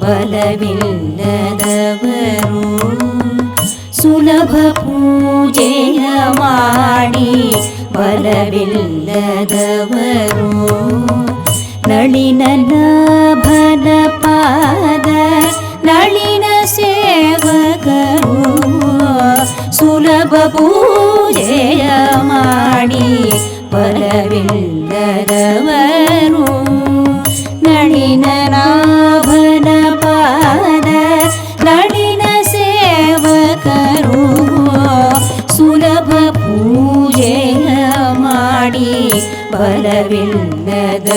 ಬಲವಿಲ್ಲದವರು ಸುಲಭ ಪೂಜೆಯ ಮಾಡಿ ಬಲವಿಲ್ಲದವರು ನಳಿನ ಲಾಭನ ಪಾದ ನಳಿನ ಸೇವಕರು ಸುಲಭ ಪೂಜೆಯ ಮಾಡಿ ಬಲವಿಲ್ಲದವರು ನಳಿನ ನಾಭನ ಪಾದ ನಳಿನ ಸೇವಕರು ಸುಲಭ ಪೂಜೆಯ ಮಾಡಿ ಬಲವಿಲ್ಲದವರು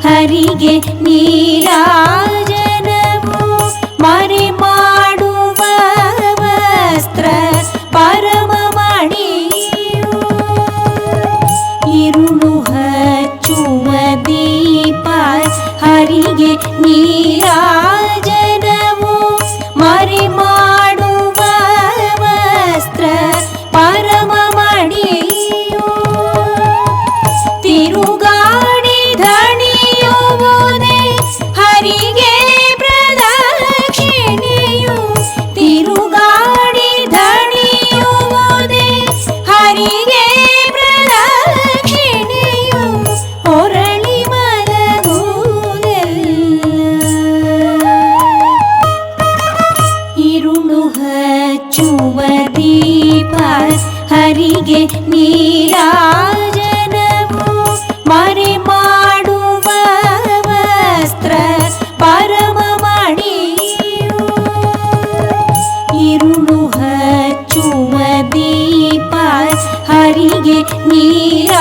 ಹರಿಗೆ ನೀರಾಜನವು ಮರೆ ಮಾಡುವ ವಸ್ತ್ರ ಪರಮ ಮಣಿಯು ಇರುಳು ಹಚ್ಚುವ ದೀಪ ಹರಿಗೆ ನೀರಾಜನವು ಮರೆ ಮಾಡುವ ವಸ್ತ್ರ ಪರಮ ಮಣಿಯು ತಿರುಗಾಡಿ ಧಣಿಯುವುದೇ ಹರಿಗೆ ಪ್ರದಕ್ಷಿಣೆಯು ತಿರುಗಾಡಿ ಧಣಿಯುವುದೇ ಹರಿಗೆ ಪ್ರದಕ್ಷಿಣೆಯು ಹೊರಳಿ ಮಲಗುವುದೆಲ್ಲ ಇರುಳು ಹಚ್ಚುವ ದೀಪ ಹರಿಗೆ ನೀರಾಜನವು ಮರೆ ಮಾಡುವ ವಸ್ತ್ರ ಪರಮ ಮಣಿಯು ಇರುಳು ಹಚ್ಚುವ ದೀಪ ಹರಿಗೆ ನೀರಾಜನವು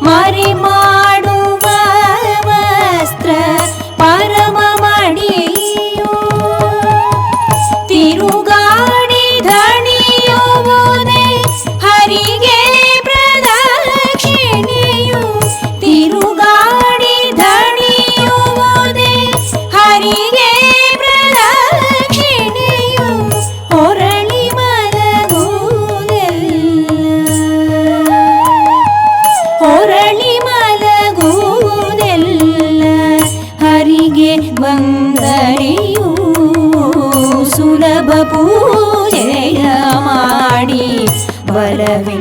ಮರೆ ಮಾಡುವ ವಸ್ತ್ರ ಪರಮ ಮಣಿಯು ತಿರುಗಾಡಿ ಧಣಿಯುವುದೇ ಹರಿಗೆ ಪ್ರದಕ್ಷಿಣೆಯು ತಿರುಗಾಡಿ ಧಣಿಯುವುದೇ ಹರಿಗೆ ಪ್ರದಕ್ಷಿಣೆಯು ಹೊರಳಿ ಮಲಗುವುದೆಲ್ಲ ಹೊರಳಿ ಮಲಗುವುದೆಲ್ಲ ಹರಿಗೆ ಬಂದರೆಯೂ ಸುಲಭ ಪೂಜೆಯ ಮಾಡಿ ಬಲವಿಲ್ಲದವರು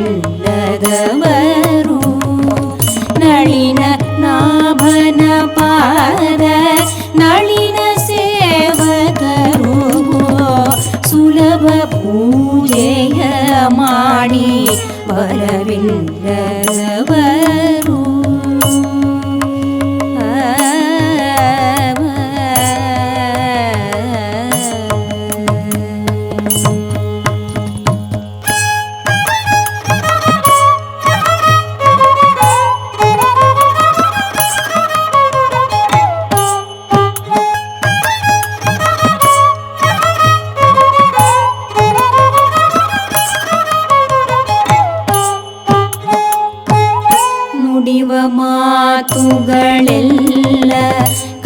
ನಳಿನ ನಾಭನ ಪಾದ ನಳಿನ ಸೇವಕರು ಸುಲಭ ಪೂಜೆಯ ಮಾಡಿ ಬಲವಿಲ್ಲದವರು ನುಡಿವ ಮಾತುಗಳೆಲ್ಲ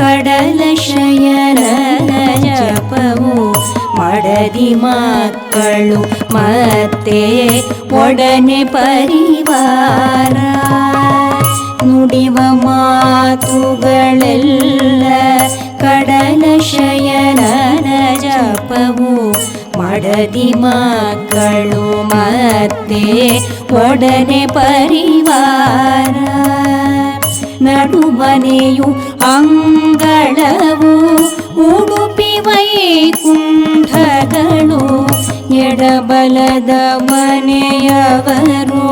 ಕಡಲ ಶಯನನ ಜಪವು ಮಡದಿ ಮಕ್ಕಳು ಮತ್ತೆ ಒಡನೆ ಪರಿವಾರ ನುಡಿವ ಮಾತುಗಳೆಲ್ಲ ಕಡಲ ಶಯನನ ಜಪವು ಮಡದಿ ಮಕ್ಕಳು ಮತ್ತೆ ಒಡನೆ ಪರಿವಾರ ನಡುಮನೆಯು ಅಂಗಳವು ಉಡುಪಿ ವೈಕುಂಠಗಳು ಎಡಬಲದ ಮನೆಯವರು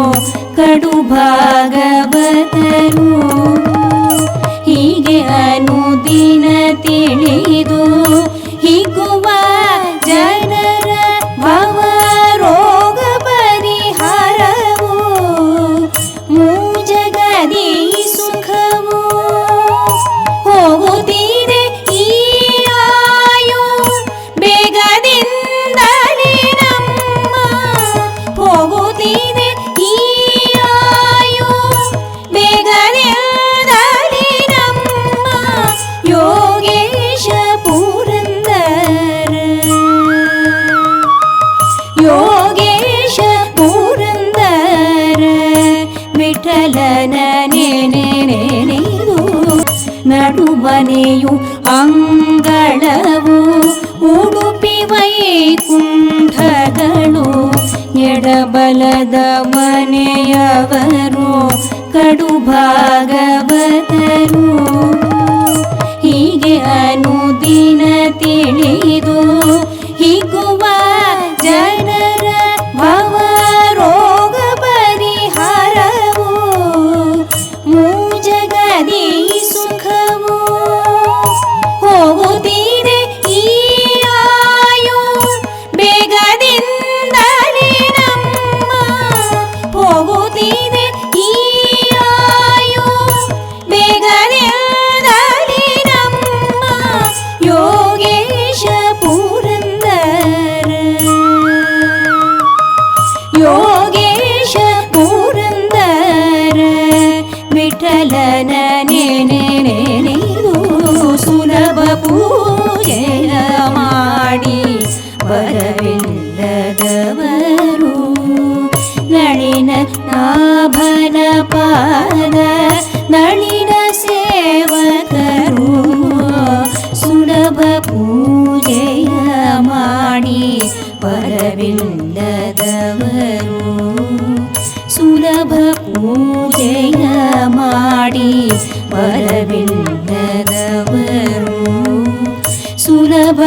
ಕಡು ಭಾಗವತರು ಹೀಗೆ ಅನುದಿನ ತಿಳಿದು ಹಿಗ್ಗುವ ಜನರ ಭವ ರೋಗ ಪರಿಹಾರವು ಮೂಜಗದಿ ಸುಖವು ಹೋಗುತ್ತಿದೆ ಈ ಮನೆಯು ಅಂಗಳವು ಉಡುಪಿ ವೈಕುಂಠಗಳು ಎಡಬಲದ ಮನೆಯವರು ಕಡು ಭಾಗವತರು ಹೀಗೆ ಅನುದಿನ ತಿಳಿದು ಹಿಗ್ಗುವ ಜನರ ಭವ ರೋಗ ಪರಿಹಾರವು ಮೂಜಗದಿ ಸುಖವು ಹೋಗುತ್ತಿದೆ ಈ ಆಯು ಬೇಗದಿಂದಲೇ ನಮ್ಮ ಹೋಗುತ್ತಿದೆ ಈ ಆಯು ಬೇಗದಿಂದಲೇ ನಮ್ಮ ಯೋಗೇಶ ಪುರಂದರ ಯೋಗೇಶ ಪುರಂದರ ವಿಠಲನ ನೆನೆದು ಸುಲಭ ಪೂಜೆಯ ಮಾಡಿ ಬರವಿಲ್ಲದವರು ನಳಿನ ನಾಭನ ಪಾದ ನಳಿನ ಸೇವಕರು ಸುಲಭ ಪೂಜೆಯ ಮಾಡಿ ಬರವಿಲ್ಲದವರು ಸುಲಭ ಪೂಜೆಯ ಮಾಡಿ ಬರವಿಲ್ಲದವರು ಸುಲಭ